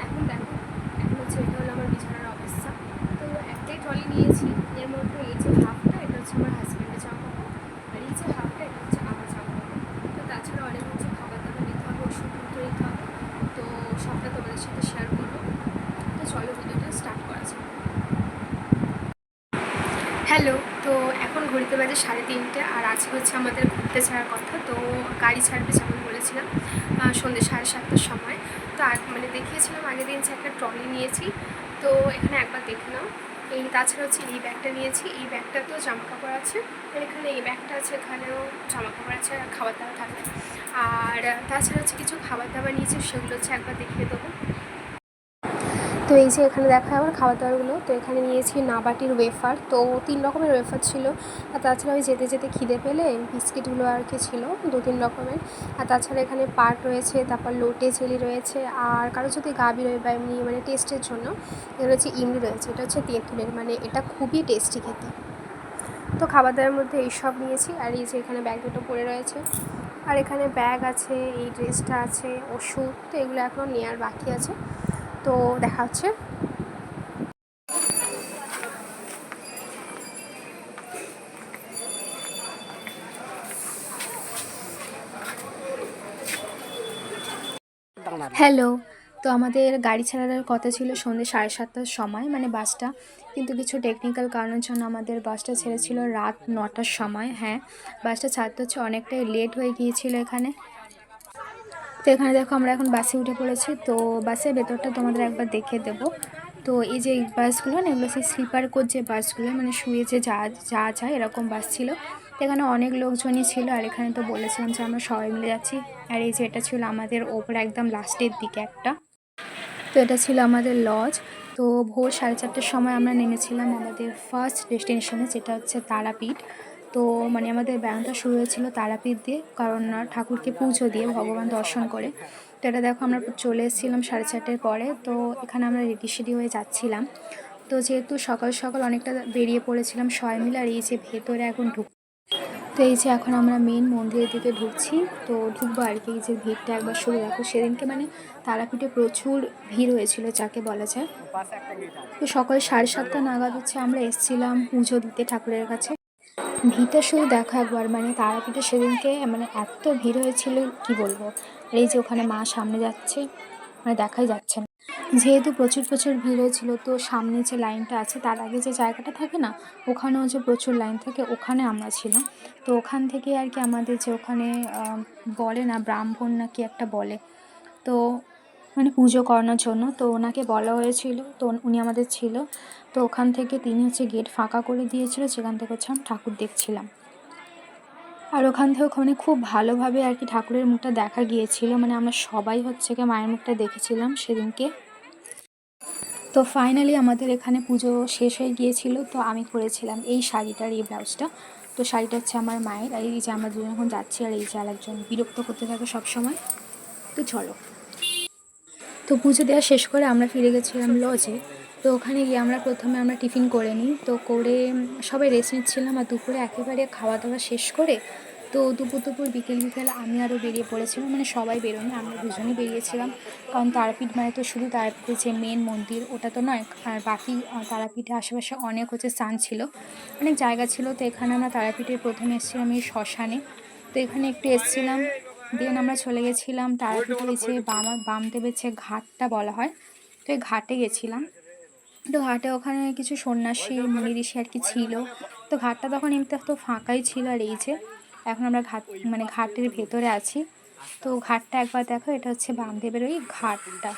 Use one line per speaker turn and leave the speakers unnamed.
এখন দেখো, এখন হচ্ছে এটা হলো আমার বিছানার অবস্থা। তো একটাই ট্রলি নিয়েছি, এর মধ্যে এই যে হাফটা এটা হচ্ছে আমার হাজব্যান্ডের জামা কাপড়, আর এই যে হাফটা এটা হচ্ছে আমার জামা কাপড়। তো তাছাড়া অনেক হচ্ছে খাবার দাবার নিতে হবে, ওষুধপত্র নিতে হবে, তো সবটা তোমাদের সাথে শেয়ার করবো। তো চলো ভিডিওটা স্টার্ট করা যাক। হ্যালো, তো এখন ঘড়িতে বাজে 3:30, আর আজকে হচ্ছে আমাদের ঘুরতে ছাড়ার কথা। তো গাড়ি ছাড়বে যেমন বলেছিলাম সন্ধ্যে 7:30টার সময়। তো মানে দেখিয়েছিলাম আগের দিন যে একটা ট্রলি নিয়েছি, তো এখানে একবার দেখে নাও। এই তাছাড়া হচ্ছে এই ব্যাগটা নিয়েছি, এই ব্যাগটা তো জামা কাপড় আছে, আর এখানে এই ব্যাগটা আছে, এখানেও জামা কাপড় আছে আর খাবার দাবার থাকবে। আর তাছাড়া হচ্ছে কিছু খাবার দাবার নিয়েছি, সেগুলো হচ্ছে একবার দেখিয়ে দেবো। তো এই যে এখানে দেখা আমার খাবার দাবারগুলো, তো এখানে নিয়েছি নাবাটির ওয়েফার, তো 3 রকমের ওয়েফার ছিল। আর তাছাড়া ওই যেতে যেতে খিদে পেলে বিস্কিটগুলো আর কি ছিল 2-3 রকমের। আর তাছাড়া এখানে পাট রয়েছে, তারপর লোটে জেলি রয়েছে, আর কারো যদি গা বেরোয় বা এমনি মানে টেস্টের জন্য এগুলো হচ্ছে ইমলি রয়েছে, এটা হচ্ছে তেঁতুলের, মানে এটা খুবই টেস্টি খেতে। তো খাবার দাবারের মধ্যে এইসব নিয়েছি। আর এই যে এখানে ব্যাগ দুটো পড়ে রয়েছে, আর এখানে ব্যাগ আছে, এই ড্রেসটা আছে, ওষুধ, তো এগুলো এখনও নেওয়ার বাকি আছে। তো দেখা হচ্ছে। হ্যালো, তো আমাদের গাড়ি ছাড়ার কথা ছিল সন্ধ্যে 7:30টার সময়, মানে বাসটা, কিন্তু কিছু টেকনিক্যাল কারণের জন্য আমাদের বাসটা ছেড়েছিল রাত 9টার সময়। হ্যাঁ, বাসটা ছাড়তে হচ্ছে, অনেকটাই লেট হয়ে গিয়েছিল এখানে। তো এখানে দেখো আমরা এখন বাসে উঠে পড়েছি। তো বাসের ভেতরটা তোমাদের একবার দেখিয়ে দেবো। তো এই যে বাসগুলো না, এগুলো সেই স্লিপার কোচ যে বাসগুলো, মানে শুয়ে যে যা যায় এরকম বাস ছিল। এখানে অনেক লোকজনই ছিল, আর এখানে তো বলেছিলাম যে আমরা সবাই মিলে যাচ্ছি। আর এই যে এটা ছিল আমাদের ওপরে একদম লাস্টের দিকে একটা, তো এটা ছিল আমাদের লজ। তো ভোর 4:30টার সময় আমরা নেমেছিলাম আমাদের ফার্স্ট ডেস্টিনেশনে, যেটা হচ্ছে তারাপীঠ। তো মানে আমাদের বেড়ানোটা শুরু হয়েছিল তারাপীঠ দিয়ে, কারণ ঠাকুরকে পুজো দিয়ে, ভগবান দর্শন করে। তো এটা দেখো আমরা চলে এসেছিলাম 4:30টার পরে। তো এখানে আমরা রেডি সেডি হয়ে যাচ্ছিলাম। তো যেহেতু সকাল সকাল অনেকটা বেরিয়ে পড়েছিলাম সবাই মিলে, আর এই যে ভেতরে এখন তো এই যে এখন আমরা মেন মন্দিরের দিকে ঢুকছি। তো ঢুকবো আর কি। এই যে ভিড়টা একবার শুরু দেখো, সেদিনকে মানে তারাপীঠে প্রচুর ভিড় হয়েছিল যাকে বলা যায়। তো সকাল 7:30 নাগাদ হচ্ছে আমরা এসেছিলাম পুজো দিতে ঠাকুরের কাছে। ভিড়টা শুধু দেখো একবার, মানে তারাপীঠে সেদিনকে মানে এত ভিড় হয়েছিল কি বলবো। আর এই যে ওখানে মা সামনে যাচ্ছে, মানে দেখাই যাচ্ছে না, যেহেতু প্রচুর প্রচুর ভিড় হয়েছিল। তো সামনে যে লাইনটা আছে তার আগে যে জায়গাটা থাকে না, ওখানেও যে প্রচুর লাইন থাকে, ওখানে আমরা ছিলাম। তো ওখান থেকে আর কি আমাদের যে ওখানে বলে না ব্রাহ্মণ নাকি একটা বলে, তো মানে পুজো করানোর জন্য, তো ওনাকে বলা হয়েছিল, তো উনি আমাদের ছিল। তো ওখান থেকে তিনি হচ্ছে গেট ফাঁকা করে দিয়েছিল, সেখান থেকে হচ্ছে আমি ঠাকুর দেখছিলাম। আর ওখান থেকে ওখানে খুব ভালোভাবে আর কি ঠাকুরের মুখটা দেখা গিয়েছিল, মানে আমরা সবাই হচ্ছে কি মায়ের মুখটা দেখেছিলাম সেদিনকে। তো ফাইনালি আমাদের এখানে পুজো শেষ হয়ে গিয়েছিল। তো আমি পরেছিলাম এই শাড়িটার এই ব্লাউজটা। তো শাড়িটা হচ্ছে আমার মায়ের। আর এই যে আমরা দুজন এখন যাচ্ছি, আর এই যে আরেকজন বিরক্ত করতে থাকে সবসময়। তো চলো। তো পুজো দেওয়া শেষ করে আমরা ফিরে গেছিলাম লজে। তো ওখানে গিয়ে আমরা প্রথমে টিফিন করে নিই, তো করে সবাই রেস্ট নিচ্ছিলাম। আর দুপুরে একেবারে খাওয়া দাওয়া শেষ করে, তো দুপুর বিকেল আমি আরও বেরিয়ে পড়েছিলাম, মানে সবাই বেরোনি, আমরা দুজনেই বেরিয়েছিলাম। কারণ তারাপীঠ মানে তো শুধু তারাপীঠের যে মেন মন্দির ওটা তো নয়, আর বাকি তারাপীঠে আশেপাশে অনেক হচ্ছে স্থান ছিল, অনেক জায়গা ছিল। তো এখানে আমরা তারাপীঠের প্রথমে এসেছিলাম এই শ্মশানে। তো এখানে একটু এসেছিলাম, দেন আমরা চলে গেছিলাম তারাপীঠের যে বামদেবের যে ঘাটটা বলা হয়, তো এই ঘাটে গেছিলাম। তো ঘাটে ওখানে কিছু সন্ন্যাসী মুনি ঋষি আর কি ছিল। তো ঘাটটা তখন এমনিতে তো ফাঁকাই ছিল। আর এই যে এখন আমরা মানে ঘাটের ভেতরে আছি। তো ঘাটটা একবার দেখো, এটা হচ্ছে বামদেবের ওই ঘাটটা।